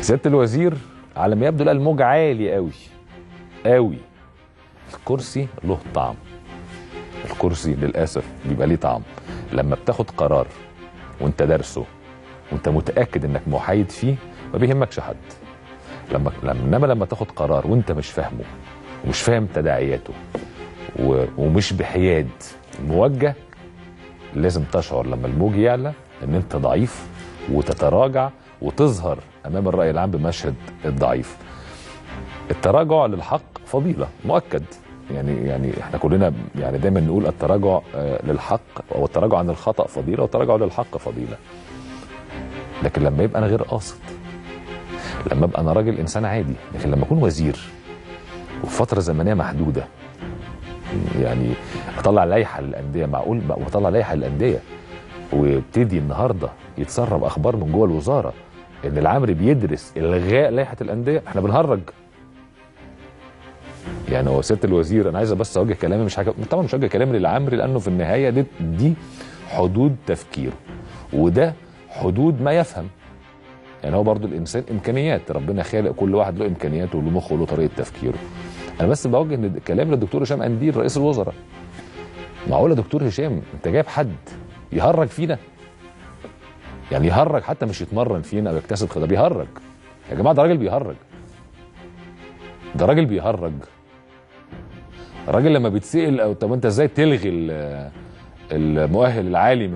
سياده الوزير على ما يبدو لا الموج عالي قوي قوي. الكرسي له طعم، الكرسي للاسف بيبقى ليه طعم لما بتاخد قرار وانت دارسه وانت متاكد انك محايد فيه ما بيهمكش حد. لما تاخد قرار وانت مش فاهمه ومش فاهم تداعياته ومش بحياد موجه، لازم تشعر لما الموج يعلى ان انت ضعيف وتتراجع وتظهر امام الراي العام بمشهد الضعيف. التراجع للحق فضيله مؤكد، يعني احنا كلنا يعني دايما نقول التراجع للحق او التراجع عن الخطا فضيله والتراجع للحق فضيله. لكن لما يبقى انا غير قاصد، لما ابقى انا راجل انسان عادي، لكن لما اكون وزير وفي فتره زمنيه محدوده، يعني اطلع لائحه للانديه، معقول واطلع لائحه للانديه ويبتدي النهارده يتسرب اخبار من جوه الوزاره ان العمري بيدرس الغاء لائحه الانديه؟ احنا بنهرج. يعني هو سياده الوزير، انا عايز بس اوجه كلامي، مش حاجه طبعا، مش اوجه كلامي للعمري لانه في النهايه دي حدود تفكيره وده حدود ما يفهم. يعني هو برضو الانسان امكانيات، ربنا خالق كل واحد له امكانياته وله مخه وله طريقه تفكيره. انا بس بوجه كلامي للدكتور هشام قنديل رئيس الوزراء. معقول يا دكتور هشام انت جايب حد يهرج فينا؟ يعني يهرج، حتى مش يتمرن فينا او يكتسب خبره، بيهرج. يا جماعه ده راجل بيهرج، ده راجل بيهرج. الراجل لما بيتسال او طب انت ازاي تلغي المؤهل العالي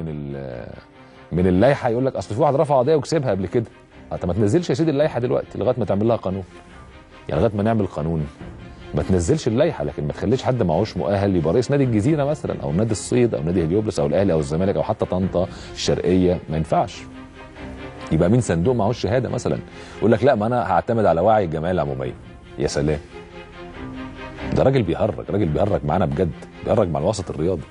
من اللائحه، يقول لك اصل في واحد رفع قضيه وكسبها قبل كده. طب ما تنزلش يا سيدي اللائحه دلوقتي لغايه ما تعمل لها قانون، يعني لغايه ما نعمل قانون ما تنزلش اللائحه، لكن ما تخليش حد معهوش مؤهل يبقى رئيس نادي الجزيره مثلا او نادي الصيد او نادي هليوبلس او الاهلي او الزمالك او حتى طنطا الشرقيه، ما ينفعش. يبقى مين صندوق معهوش شهاده مثلا يقول لك لا ما انا هعتمد على وعي الجمعيه العموميه. يا سلام، ده راجل بيهرج، راجل بيهرج معانا بجد، بيهرج مع الوسط الرياضي.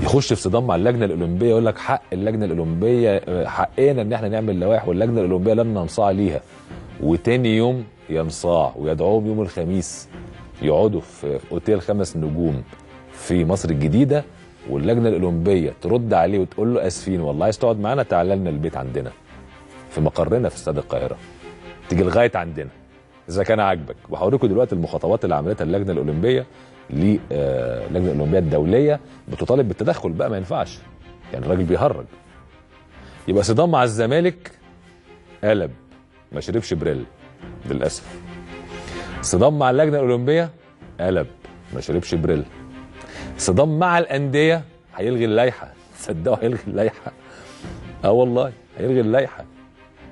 يخش في صدام مع اللجنه الاولمبيه يقول لك حق اللجنه الاولمبيه، حقنا ان احنا نعمل لوائح واللجنه الاولمبيه لن ننصاع ليها، وتاني يوم ينصاع ويدعوهم يوم الخميس يقعدوا في اوتيل 5 نجوم في مصر الجديده، واللجنه الاولمبيه ترد عليه وتقول له اسفين والله عايز تقعد معانا تعال لنا البيت عندنا في مقرنا في استاد القاهره، تيجي لغايه عندنا اذا كان عاجبك. وهوريكم دلوقتي المخاطبات اللي عملتها اللجنه الاولمبيه للجنه الاولمبيه الدوليه بتطالب بالتدخل بقى، ما ينفعش. يعني الراجل بيهرج. يبقى صدام مع الزمالك قلب ما شربش بريل للاسف. صدام مع اللجنه الاولمبيه قلب ما شربش بريل. صدام مع الانديه هيلغي اللائحه، صدقوا هيلغي اللائحه. والله هيلغي اللائحه.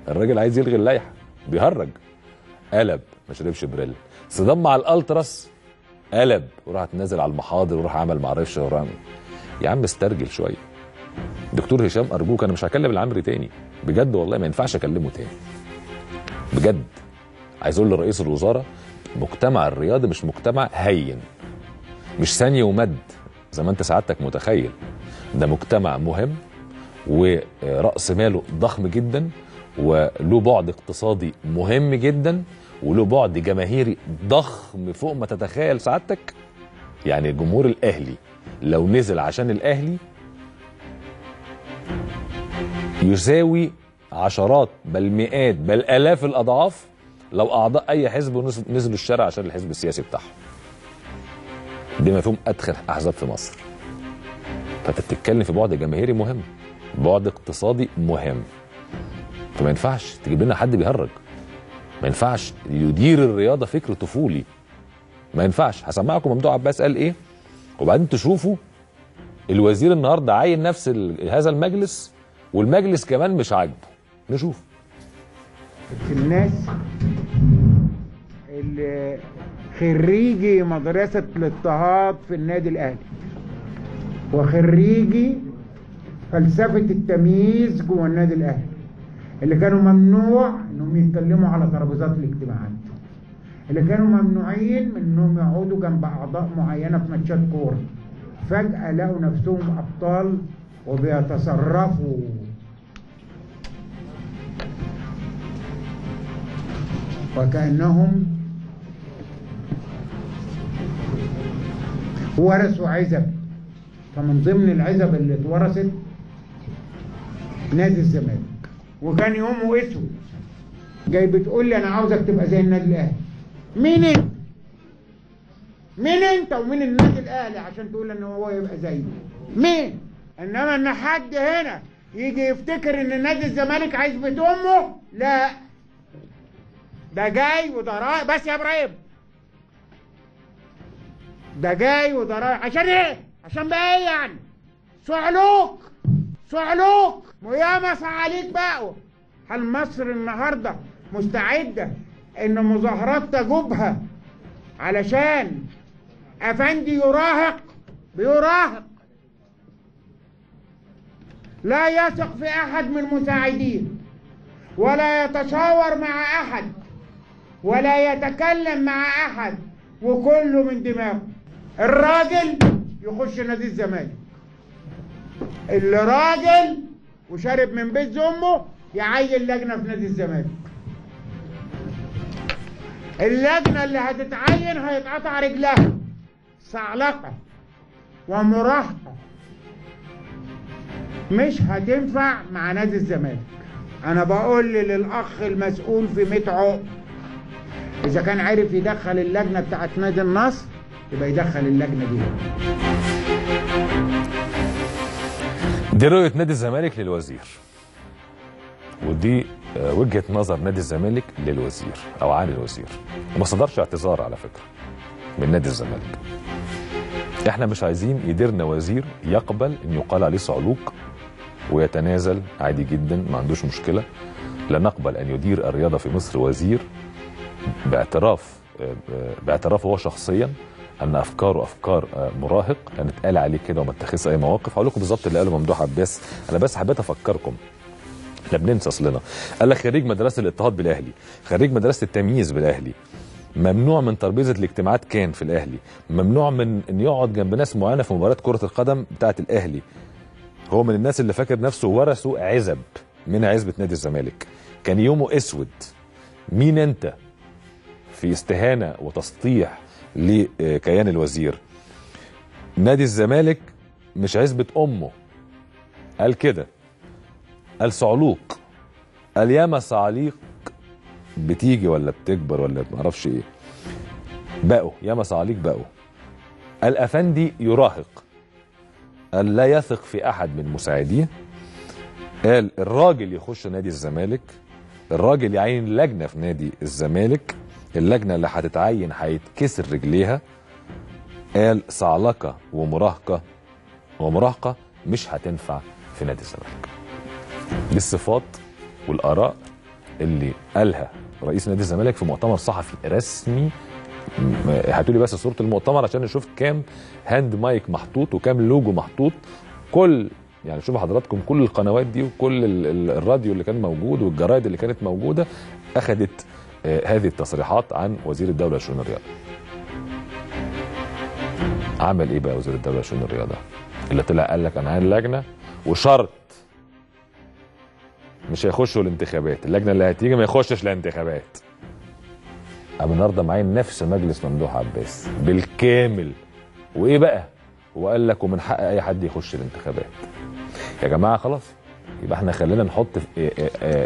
الراجل عايز يلغي اللائحه، بيهرج. قلب ما شربش بريل. صدام مع الالتراس قلب وراح اتنازل على المحاضر وراح عمل معرفش وراح. يا عم استرجل شويه. دكتور هشام ارجوك، انا مش هكلم العمري تاني بجد والله، ما ينفعش اكلمه تاني بجد. عايز اقول لرئيس الوزراء مجتمع الرياضي مش مجتمع هين، مش ثانيه ومد زي ما انت سعادتك متخيل. ده مجتمع مهم ورأس ماله ضخم جدا وله بعد اقتصادي مهم جدا وله بعد جماهيري ضخم فوق ما تتخيل سعادتك. يعني الجمهور الاهلي لو نزل عشان الاهلي يساوي عشرات بل مئات بل الاف الاضعاف لو اعضاء اي حزب نزلوا الشارع عشان الحزب السياسي بتاعهم. دي مفهوم ادخل احزاب في مصر. فانت بتتكلم في بعد جماهيري مهم، بعد اقتصادي مهم، فما ينفعش تجيب لنا حد بيهرج. ما ينفعش يدير الرياضه فكر طفولي، ما ينفعش. هسمعكم ممدوح عباس قال ايه وبعدين تشوفوا الوزير النهارده عاين نفس هذا المجلس والمجلس كمان مش عاجبه. نشوف. الناس اللي خريجي مدرسة الاضطهاد في النادي الأهلي وخريجي فلسفة التمييز جوه النادي الأهلي اللي كانوا ممنوع انهم يتكلموا على ترابيزات الاجتماعات، اللي كانوا ممنوعين من انهم يقعدوا جنب اعضاء معينه في ماتشات كوره، فجاه لقوا نفسهم ابطال وبيتصرفوا وكانهم ورثوا عزب. فمن ضمن العزب اللي اتورثت نادي الزمالك، وكان يومه اسود جاي بتقول لي انا عاوزك تبقى زي النادي الاهلي. مين انت؟ مين انت ومين النادي الاهلي عشان تقول ان هو يبقى زيه؟ مين؟ انما ان حد هنا يجي يفتكر ان نادي الزمالك عايز بيت امه، لا، ده جاي وده رايح. بس يا ابراهيم، ده جاي وده رايح عشان ايه؟ عشان بقى ايه يعني؟ صعلوك صعلوك وياما صعاليك بقوا. هل مصر النهارده مستعده ان مظاهرات تجوبها علشان افندي يراهق؟ بيراهق، لا يثق في احد من المساعدين، ولا يتشاور مع احد، ولا يتكلم مع احد، وكله من دماغه. الراجل يخش نادي الزمالك، اللي راجل وشارب من بيت امه يعين لجنه في نادي الزمالك. اللجنه اللي هتتعين هيتقطع رجلها، صعلقه ومراهقه، مش هتنفع مع نادي الزمالك. انا بقول للاخ المسؤول في 100 عقب، اذا كان عرف يدخل اللجنه بتاعت نادي النصر يبقى يدخل اللجنه دي. دي رؤيه نادي الزمالك للوزير، ودي وجهه نظر نادي الزمالك للوزير او عن الوزير، وما صدرش اعتذار على فكره من نادي الزمالك. احنا مش عايزين يديرنا وزير يقبل ان يقال عليه صعلوك ويتنازل عادي جدا، ما عندوش مشكله. لا نقبل ان يدير الرياضه في مصر وزير باعترافه هو شخصيا ان افكاره افكار مراهق، ان اتقال عليه كده وما اتخذش اي مواقف. هقول لكم بالظبط اللي قاله ممدوح عباس، انا بس حبيت افكركم، احنا بننسى اصلنا. قال لك خريج مدرسه الاضطهاد بالاهلي، خريج مدرسه التمييز بالاهلي، ممنوع من ترابيزه الاجتماعات كان في الاهلي، ممنوع من ان يقعد جنب ناس معينه في مباراه كره القدم بتاعه الاهلي. هو من الناس اللي فاكر نفسه ورثه عزب من عزبه نادي الزمالك، كان يومه اسود. مين انت في استهانه وتسطيح لكيان الوزير؟ نادي الزمالك مش عزبه امه، قال كده، قال صعلوك، قال ياما صعاليق بتيجي ولا بتكبر ولا معرفش ايه، بقوا ياما صعاليق بقوا. قال افندي يراهق، قال لا يثق في احد من مساعديه. قال الراجل يخش نادي الزمالك، الراجل يعين لجنه في نادي الزمالك، اللجنه اللي هتتعين هيتكسر رجليها. قال صعلقه ومراهقه مش هتنفع في نادي الزمالك. دي الصفات والاراء اللي قالها رئيس نادي الزمالك في مؤتمر صحفي رسمي. هاتولي بس صوره المؤتمر عشان نشوف كام هاند مايك محطوط وكام لوجو محطوط. كل يعني شوفوا حضراتكم كل القنوات دي وكل الراديو اللي كان موجود والجرايد اللي كانت موجوده اخذت هذه التصريحات عن وزير الدوله لشؤون الرياضه. عمل ايه بقى وزير الدوله لشؤون الرياضه؟ اللي طلع قال لك انا عين لجنه وشرط مش هيخشوا الانتخابات، اللجنه اللي هتيجي ما يخشش الانتخابات. اما النهارده معايا نفس مجلس ممدوح عباس بالكامل، وايه بقى؟ وقال لك ومن حق اي حد يخش الانتخابات. يا جماعه خلاص، يبقى احنا خلينا نحط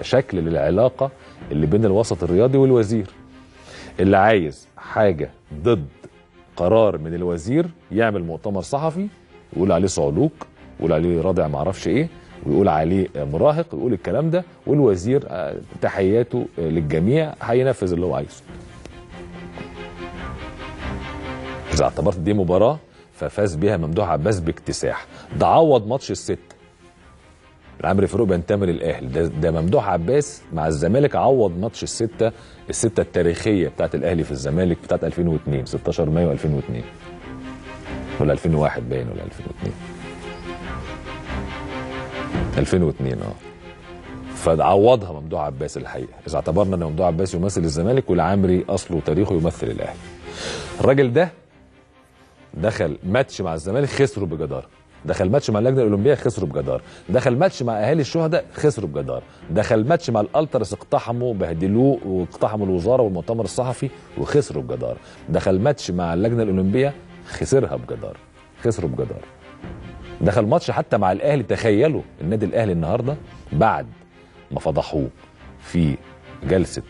شكل للعلاقه اللي بين الوسط الرياضي والوزير. اللي عايز حاجه ضد قرار من الوزير يعمل مؤتمر صحفي ويقول عليه صعلوك، ويقول عليه رادع معرفش ايه، ويقول عليه مراهق، ويقول الكلام ده، والوزير تحياته للجميع هينفذ اللي هو عايزه. اذا اعتبرت دي مباراه ففاز بها ممدوح عباس باكتساح. ده عوض ماتش الست العمري فاروق بينتمي للاهلي، ده ممدوح عباس مع الزمالك عوض ماتش السته التاريخيه بتاعت الاهلي في الزمالك بتاعت 2002 16 مايو 2002 ولا 2001 باين ولا 2002 فعوضها ممدوح عباس الحقيقه، اذا اعتبرنا ان ممدوح عباس يمثل الزمالك والعمري اصله وتاريخه يمثل الاهلي. الراجل ده دخل ماتش مع الزمالك خسروا بجداره، دخل ماتش مع اللجنه الاولمبيه خسروا بجداره، دخل ماتش مع اهالي الشهداء خسروا بجداره، دخل ماتش مع الالترس اقتحموا بهدلوه واقتحموا الوزاره والمؤتمر الصحفي وخسروا بجداره، دخل ماتش مع اللجنه الاولمبيه خسرها بجداره، خسروا بجداره. دخل ماتش حتى مع الاهلي، تخيلوا النادي الاهلي النهارده بعد ما فضحوه في جلسه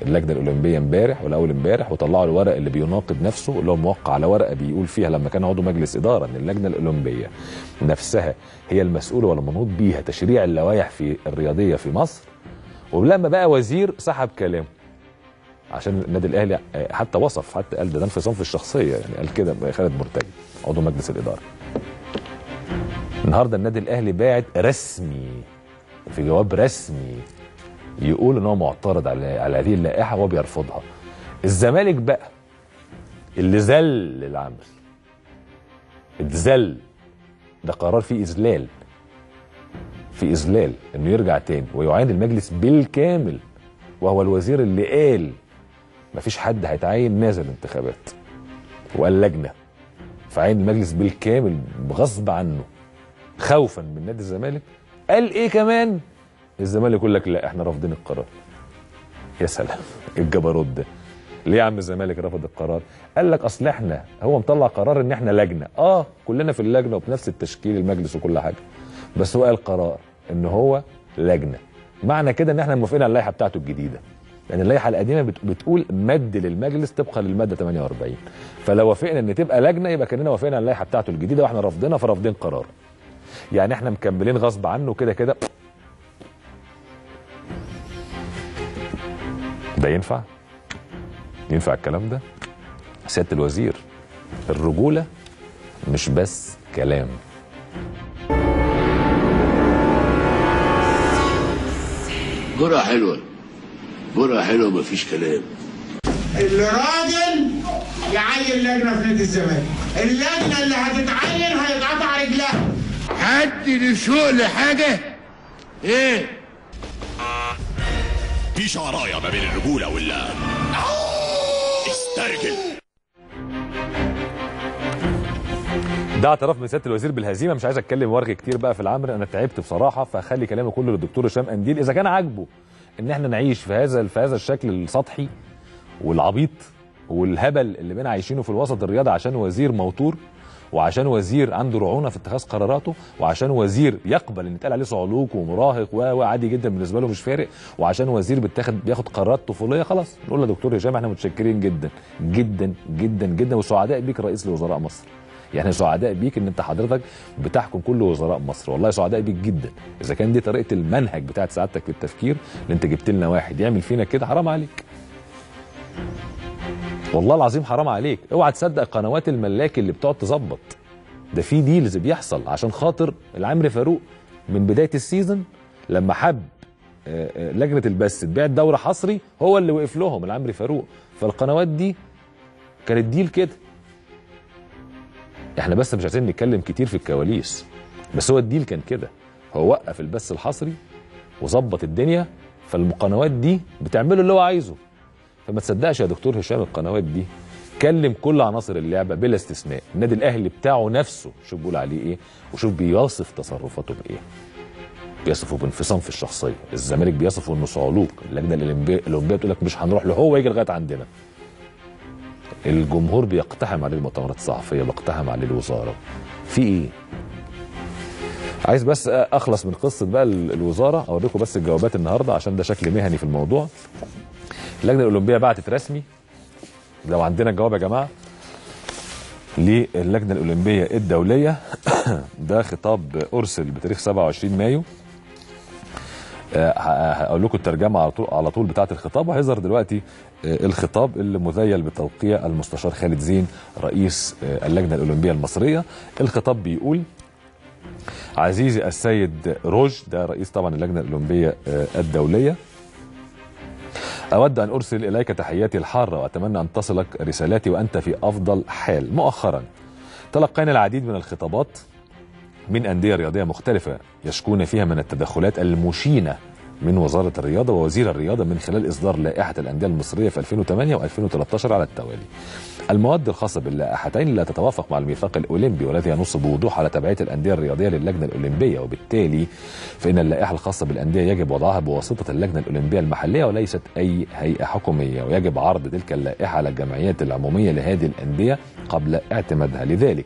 اللجنه الاولمبيه امبارح ولا اول امبارح، وطلعوا الورق اللي بيناقض نفسه، اللي هو موقع على ورقه بيقول فيها لما كان عضو مجلس اداره ان اللجنه الاولمبيه نفسها هي المسؤوله ولا منوط بيها تشريع اللوائح في الرياضيه في مصر. ولما بقى وزير سحب كلامه عشان النادي الاهلي، حتى وصف، حتى قال ده انفصام في الشخصيه، يعني قال كده خالد مرتجي عضو مجلس الاداره. النهارده النادي الاهلي باعت رسمي في جواب رسمي يقول ان هو معترض على هذه اللائحه وهو بيرفضها. الزمالك بقى اللي ذل العمل، اتذل، ده قرار فيه اذلال، في اذلال انه يرجع تاني ويعين المجلس بالكامل، وهو الوزير اللي قال مفيش حد هيتعين نازل انتخابات، وقال لجنه، فعين المجلس بالكامل بغصب عنه خوفا من نادي الزمالك. قال ايه كمان؟ الزمالك يقول لك لا احنا رافضين القرار. يا سلام الجبروت ده. ليه يا عم الزمالك رفض القرار؟ قال لك اصل احنا، هو مطلع قرار ان احنا لجنه، كلنا في اللجنه وبنفس التشكيل المجلس وكل حاجه، بس هو قال قرار ان هو لجنه، معنى كده ان احنا موافقين على اللائحه بتاعته الجديده، لان اللائحه القديمه بتقول مد للمجلس طبقا للماده 48، فلو وافقنا ان تبقى لجنه يبقى كاننا وافقنا على اللائحه بتاعته الجديده واحنا رافضينها، فرافضين قرار. يعني احنا مكملين غصب عنه كده كده. ده ينفع؟ ينفع الكلام ده؟ سيادة الوزير، الرجولة مش بس كلام. جرأة حلوة، جرأة حلوة، مفيش كلام. الراجل يعين لجنة في نادي الزمالك، اللجنة اللي هتتعين هيتقطع رجلها. حد لسوق لحاجة؟ ايه؟ في شعرايه ما بين الرجوله ولا استرجل. ده اعتراف من سياده الوزير بالهزيمه. مش عايز اتكلم وارغي كتير بقى في العمر، انا تعبت بصراحه، فخلي كلامي كله للدكتور هشام قنديل. اذا كان عاجبه ان احنا نعيش في هذا الشكل السطحي والعبيط والهبل اللي بقينا عايشينه في الوسط الرياضي، عشان وزير موتور، وعشان وزير عنده رعونه في اتخاذ قراراته، وعشان وزير يقبل ان يتقال عليه صعلوك ومراهق وعادي جدا بالنسبه له مش فارق، وعشان وزير بياخد قرارات طفوليه، خلاص نقول له دكتور هشام احنا متشكرين جدا جدا جدا جدا، وسعداء بيك رئيس لوزراء مصر. يعني سعداء بيك ان انت حضرتك بتحكم كل وزراء مصر، والله سعداء بيك جدا. اذا كان دي طريقه المنهج بتاعت سعادتك في التفكير، اللي انت جبت لنا واحد يعمل فينا كده، حرام عليك. والله العظيم حرام عليك. اوعى تصدق قنوات الملاك اللي بتقعد تظبط. ده في ديلز بيحصل عشان خاطر العمري فاروق من بدايه السيزون، لما حب لجنه البث تبيع الدوره حصري، هو اللي وقف لهم العمري فاروق. فالقنوات دي كانت ديل كده. احنا بس مش عايزين نتكلم كتير في الكواليس، بس هو الديل كان كده. هو وقف البث الحصري وظبط الدنيا، فالقنوات دي بتعمله اللي هو عايزه. فما تصدقش يا دكتور هشام القنوات دي. كلم كل عناصر اللعبه بلا استثناء. النادي الاهلي بتاعه نفسه شوف بيقول عليه ايه، وشوف بيوصف تصرفاته بايه. بيصفه بانفصام في الشخصيه، الزمالك بيصفه انه صعلوك، اللجنه الاولمبيه بتقول لك مش هنروح له، هو يجي لغايه عندنا. الجمهور بيقتحم عليه المؤتمرات الصحفيه، بيقتحم عليه الوزاره. في ايه؟ عايز بس اخلص من قصه بقى الوزاره، اوريكم بس الجوابات النهارده عشان ده شكل مهني في الموضوع. اللجنه الاولمبيه بعتت رسمي، لو عندنا الجواب يا جماعه، للجنه الاولمبيه الدوليه. ده خطاب ارسل بتاريخ 27 مايو. هقول لكم الترجمه على طول بتاعه الخطاب، وهيظهر دلوقتي الخطاب اللي مذيل بتوقيع المستشار خالد زين رئيس اللجنه الاولمبيه المصريه. الخطاب بيقول: عزيزي السيد روج، ده رئيس طبعا اللجنه الاولمبيه الدوليه، أود أن أرسل إليك تحياتي الحارة وأتمنى أن تصلك رسالتي وأنت في أفضل حال. مؤخرا تلقينا العديد من الخطابات من أندية رياضية مختلفة يشكون فيها من التدخلات المشينة من وزارة الرياضة ووزير الرياضة من خلال إصدار لائحة الأندية المصرية في 2008 و2013 على التوالي. المواد الخاصة باللائحتين لا تتوافق مع الميثاق الأولمبي والذي ينص بوضوح على تبعية الأندية الرياضية للجنة الأولمبية، وبالتالي فإن اللائحة الخاصة بالأندية يجب وضعها بواسطة اللجنة الأولمبية المحلية وليست أي هيئة حكومية، ويجب عرض تلك اللائحة على الجمعيات العمومية لهذه الأندية قبل اعتمادها. لذلك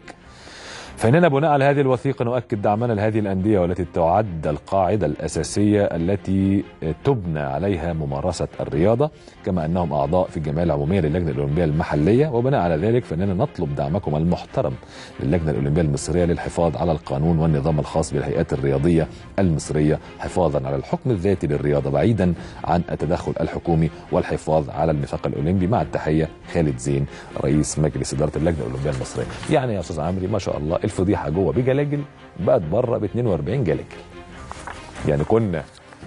فإننا بناء على هذه الوثيقة نؤكد دعمنا لهذه الأندية والتي تعد القاعدة الأساسية التي تبنى عليها ممارسة الرياضة، كما أنهم أعضاء في الجمعية العمومية للجنة الأولمبية المحلية. وبناء على ذلك فإننا نطلب دعمكم المحترم للجنة الأولمبية المصرية للحفاظ على القانون والنظام الخاص بالهيئات الرياضية المصرية، حفاظا على الحكم الذاتي للرياضة بعيدا عن التدخل الحكومي، والحفاظ على الميثاق الأولمبي. مع التحية، خالد زين، رئيس مجلس إدارة اللجنة الأولمبية المصرية. يعني يا أستاذ عمري ما شاء الله الفضيحة جوه بجلاجل بقت بره ب 42 جلاجل. يعني كنا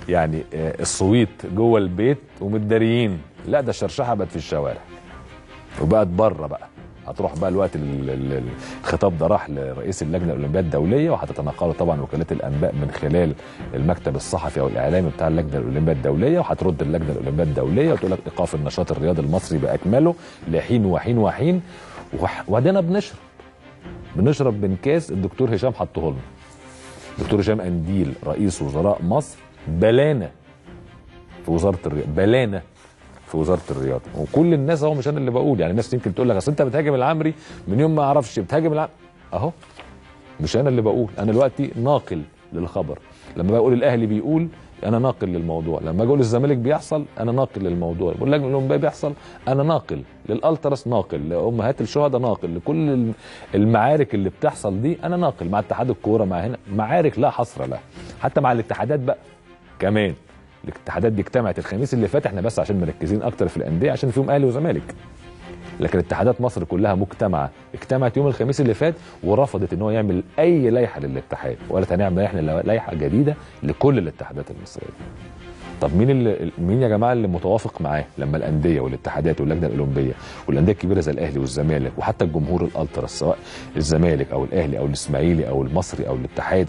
يعني الصويت جوه البيت ومتداريين، لا ده الشرشحة بقت في الشوارع وبقت بره بقى. هتروح بقى الوقت الخطاب ده راح لرئيس اللجنه الاولمبيه الدوليه، وهتتناقله طبعا وكالات الانباء من خلال المكتب الصحفي او الاعلامي بتاع اللجنه الاولمبيه الدوليه، وهترد اللجنه الاولمبيه الدوليه وتقول لك ايقاف النشاط الرياضي المصري باكمله لحين وحين وحين. وبعدين بنشرب من كاس الدكتور هشام حطه لنا. الدكتور هشام قنديل رئيس وزراء مصر بلانا في وزاره الرياضه، بلانا في وزاره الرياضه. وكل الناس اهو، مش انا اللي بقول، يعني الناس يمكن تقول لك اصل انت بتهاجم العمري من يوم ما اعرفش بتهاجم العمري اهو. مش انا اللي بقول، انا دلوقتي ناقل للخبر. لما بقول الاهلي بيقول انا ناقل للموضوع، لما اقول الزمالك بيحصل انا ناقل للموضوع، بقول اللجنه الاولمبيه بيحصل انا ناقل، للالتراس ناقل، لامهات الشهداء ناقل، لكل المعارك اللي بتحصل دي انا ناقل، مع اتحاد الكوره، مع هنا معارك لا حصر لها، حتى مع الاتحادات بقى كمان. الاتحادات دي اجتمعت الخميس اللي فات، احنا بس عشان مركزين اكتر في الانديه عشان فيهم اهلي وزمالك، لكن اتحادات مصر كلها اجتمعت يوم الخميس اللي فات ورفضت ان هو يعمل اي لائحه للاتحاد، وقالت هنعمل احنا لائحه جديده لكل الاتحادات المصريه. طب مين يا جماعه اللي متوافق معاه لما الانديه والاتحادات واللجنه الاولمبيه والانديه الكبيره زي الاهلي والزمالك وحتى الجمهور الالتراس، سواء الزمالك او الاهلي او الاسماعيلي او المصري او الاتحاد،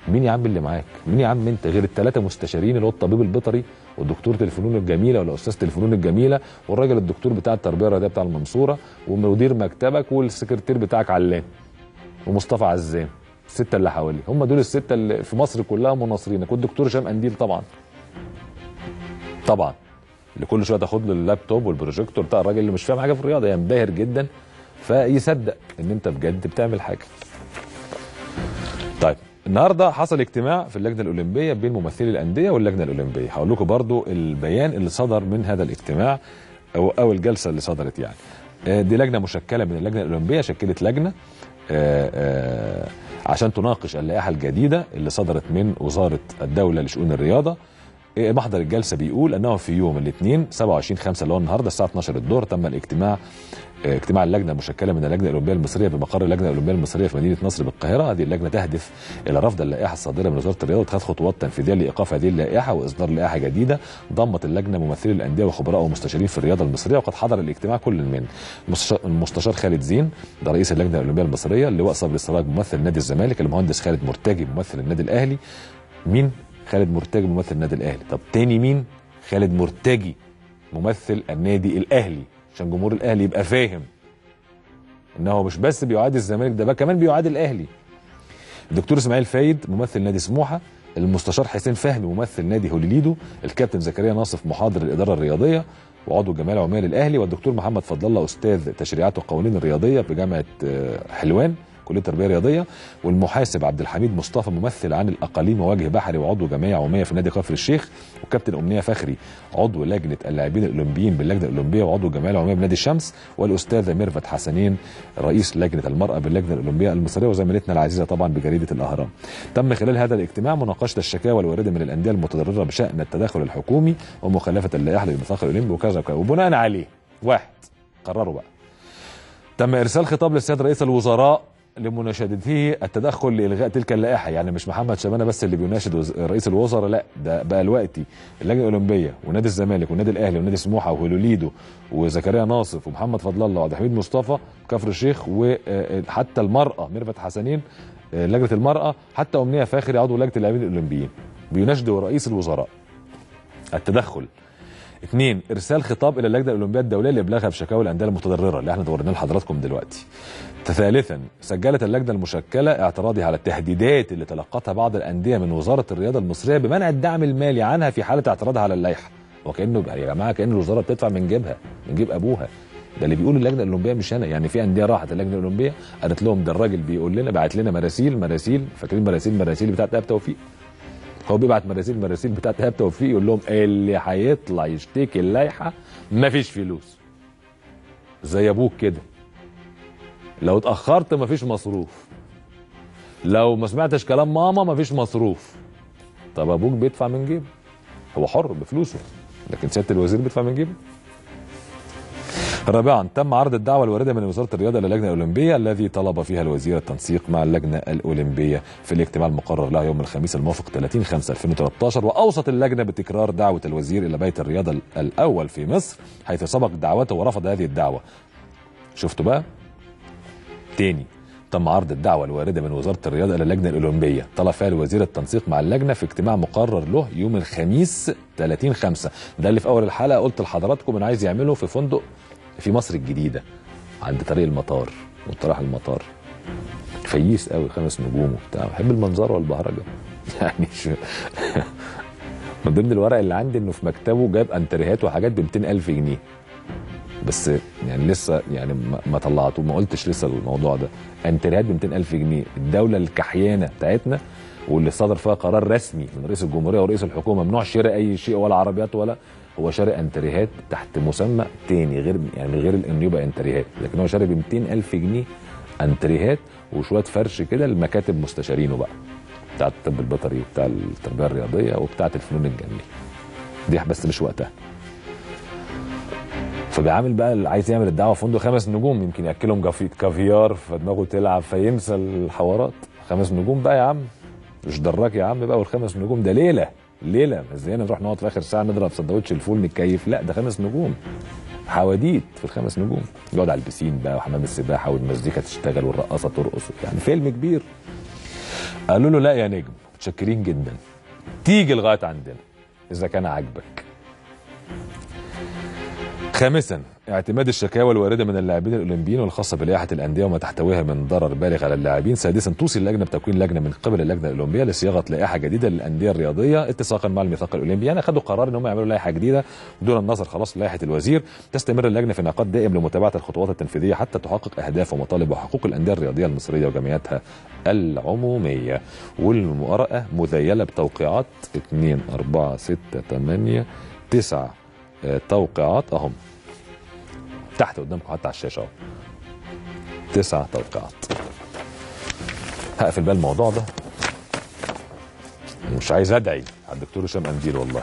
مين يا عم اللي معاك؟ مين يا عم انت غير الثلاثه مستشارين اللي هو الطبيب البيطري والدكتوره الفنون الجميله ولا استاذه الفنون الجميله والراجل الدكتور بتاع التربيه الرياضيه بتاع المنصوره ومدير مكتبك والسكرتير بتاعك علان ومصطفى عزام، السته اللي حواليه، هم دول السته اللي في مصر كلها مناصرينك، والدكتور هشام قنديل طبعا اللي كل شويه تاخد له اللابتوب والبروجيكتور بتاع الراجل اللي مش فاهم حاجه في الرياضه، ينبهر جدا فيصدق ان انت بجد بتعمل حاجه. طيب النهارده حصل اجتماع في اللجنه الاولمبيه بين ممثلي الانديه واللجنه الاولمبيه، هقول لكم برضو البيان اللي صدر من هذا الاجتماع او الجلسه اللي صدرت. يعني دي لجنه مشكله من اللجنه الاولمبيه، شكلت لجنه عشان تناقش اللائحه الجديده اللي صدرت من وزاره الدوله لشؤون الرياضه. محضر الجلسه بيقول انه في يوم الاثنين 27/5 اللي هو النهارده الساعه 12 الظهر تم اجتماع اللجنه المشكله من اللجنه الاولمبيه المصريه بمقر اللجنه الاولمبيه المصريه في مدينه نصر بالقاهره. هذه اللجنه تهدف الى رفض اللائحه الصادره من وزاره الرياضه واتخاذ خطوات تنفيذيه لايقاف هذه اللائحه واصدار لائحه جديده. ضمت اللجنه ممثلي الانديه وخبراء ومستشارين في الرياضه المصريه، وقد حضر الاجتماع كل من المستشار خالد زين ده رئيس اللجنه الاولمبيه المصريه، اللواء صبري السراج ممثل نادي الزمالك، المهندس خالد مرتجي ممثل النادي الاهلي. مين؟ خالد مرتجي ممثل النادي الاهلي. طب تاني مين؟ خالد مرتجي ممثل النادي الاهلي، عشان جمهور الاهلي يبقى فاهم انه مش بس بيعادي الزمالك، ده بقى كمان بيعادي الاهلي. الدكتور اسماعيل فايد ممثل نادي سموحه، المستشار حسين فهمي ممثل نادي هوليليدو، الكابتن زكريا ناصف محاضر الاداره الرياضيه وعضو الجمعيه العموميه للاهلي، والدكتور محمد فضل الله استاذ تشريعات والقوانين الرياضيه بجامعه حلوان كليه التربيه الرياضيه، والمحاسب عبد الحميد مصطفى ممثل عن الاقاليم ووجه بحري وعضو جمعيه عموميه في نادي كفر الشيخ، وكابتن امنيه فخري عضو لجنه اللاعبين الاولمبيين باللجنه الاولمبيه وعضو الجمعيه العموميه بنادي الشمس، والاستاذه ميرفت حسنين رئيس لجنه المراه باللجنه الاولمبيه المصريه وزميلتنا العزيزه طبعا بجريده الاهرام. تم خلال هذا الاجتماع مناقشه الشكاوى الوارده من الانديه المتضرره بشان التدخل الحكومي ومخالفه اللائحه للميثاق الاولمبي وكذا وكذا، وبناء عليه واحد قرروا بقى تم ارسال خطاب للسيد رئيس الوزراء لمناشدته التدخل لالغاء تلك اللائحه. يعني مش محمد شبانه بس اللي بيناشد رئيس الوزراء، لا ده بقى دلوقتي اللجنه الاولمبيه ونادي الزمالك والنادي الاهلي ونادي سموحه وهولوليدو وزكريا ناصف ومحمد فضل الله وعبد الحميد مصطفى كفر الشيخ، وحتى المراه ميرفت حسنين لجنه المراه، حتى امنيه فاخري عضو لجنه اللاعبين الاولمبيين بيناشدوا رئيس الوزراء التدخل. 2 ارسال خطاب الى اللجنه الاولمبيه الدوليه لابلاغها بشكاوى الانديه المتضرره اللي احنا دورناه لحضراتكم دلوقتي. 3 سجلت اللجنه المشكله اعتراضها على التهديدات اللي تلقتها بعض الانديه من وزاره الرياضه المصريه بمنع الدعم المالي عنها في حاله اعتراضها على اللائحه. وكانه يا جماعه كان الوزاره بتدفع من جيبها من جيب ابوها، ده اللي بيقول اللجنه الاولمبيه مش انا. يعني في انديه راحت اللجنه الاولمبيه قالت لهم ده الراجل بيقول لنا، بعت لنا مراسيل، فاكرين مراسيل بتاعت ايهاب توفيق؟ هو بيبعت مراسيل بتاعت ايهاب توفيق يقول لهم اللي هيطلع يشتكي اللائحه مفيش فلوس. زي ابوك كده، لو اتاخرت مفيش مصروف، لو ما سمعتش كلام ماما مفيش مصروف. طب ابوك بيدفع من جيبه، هو حر بفلوسه، لكن سياده الوزير بيدفع من جيبه. رابعا، تم عرض الدعوه الوارده من وزاره الرياضه الى اللجنه الاولمبيه الذي طلب فيها الوزير التنسيق مع اللجنه الاولمبيه في الاجتماع المقرر له يوم الخميس الموافق 30/5/2013. واوصت اللجنه بتكرار دعوه الوزير الى بيت الرياضه الاول في مصر حيث سبق دعوته ورفض هذه الدعوه. شفتوا بقى؟ تاني، تم عرض الدعوه الوارده من وزاره الرياضه الى اللجنه الاولمبيه طلب فيها الوزير التنسيق مع اللجنه في اجتماع مقرر له يوم الخميس 30/5. ده اللي في اول الحلقه قلت لحضراتكم انا عايز يعمله في فندق في مصر الجديده عند طريق المطار، وطرح المطار فييس قوي 5 نجوم وبتاع، بحب المنظره والبهرجه يعني من ضمن الورق اللي عندي انه في مكتبه جاب انتريهات وحاجات ب 200,000 جنيه، بس يعني لسه يعني ما طلعته، ما قلتش لسه الموضوع ده. انتريهات ب 200,000 جنيه، الدوله الكحيانه بتاعتنا واللي صدر فيها قرار رسمي من رئيس الجمهوريه ورئيس الحكومه ممنوع شراء اي شيء ولا عربيات ولا، هو شاري انتريهات تحت مسمى تاني غير يعني غير انه يبقى انتريهات، لكن هو شاري ب 200,000 جنيه انتريهات وشويه فرش كده لمكاتب مستشارينه بقى بتاعت الطب البيطري وبتاع التربيه الرياضيه وبتاعت الفنون الجميله دي، بس مش وقتها. فبيعامل بقى اللي عايز يعمل الدعوه في فندق 5 نجوم يمكن ياكلهم كافيار فدماغه تلعب فينسى الحوارات. 5 نجوم بقى يا عم، مش دراك يا عم بقى، وال5 نجوم ده ليله مش زينا نروح نقعد في اخر ساعه نضرب سندوتش الفول نتكيف، لا ده 5 نجوم حواديت في ال5 نجوم، يقعد على البسين بقى وحمام السباحه والمزيكا تشتغل والرقاصه ترقص، يعني فيلم كبير. قالوا له لا يا نجم متشكرين جدا، تيجي لغايه عندنا اذا كان عاجبك. خامسا، اعتماد الشكاوى الوارده من اللاعبين الاولمبيين والخاصه بلائحه الانديه وما تحتويها من ضرر بالغ على اللاعبين. سادسا، توصي اللجنه بتكوين لجنه من قبل اللجنه الاولمبيه لصياغه لائحه جديده للانديه الرياضيه اتساقا مع الميثاق الاولمبي. يعني اخذوا قرار ان هم يعملوا لائحه جديده دون النظر خلاص لائحه الوزير. تستمر اللجنه في نقاط دائم لمتابعه الخطوات التنفيذيه حتى تحقق اهداف ومطالب وحقوق الانديه الرياضيه المصريه وجمعياتها العموميه. والمقارنه مذيله بتوقيعات 2 4 6 8 9 توقيعات اهم تحت قدامكم حتى على الشاشه اهو 9 توقيعات. هقفل بقى الموضوع ده، مش عايز ادعي على الدكتور هشام قنديل والله.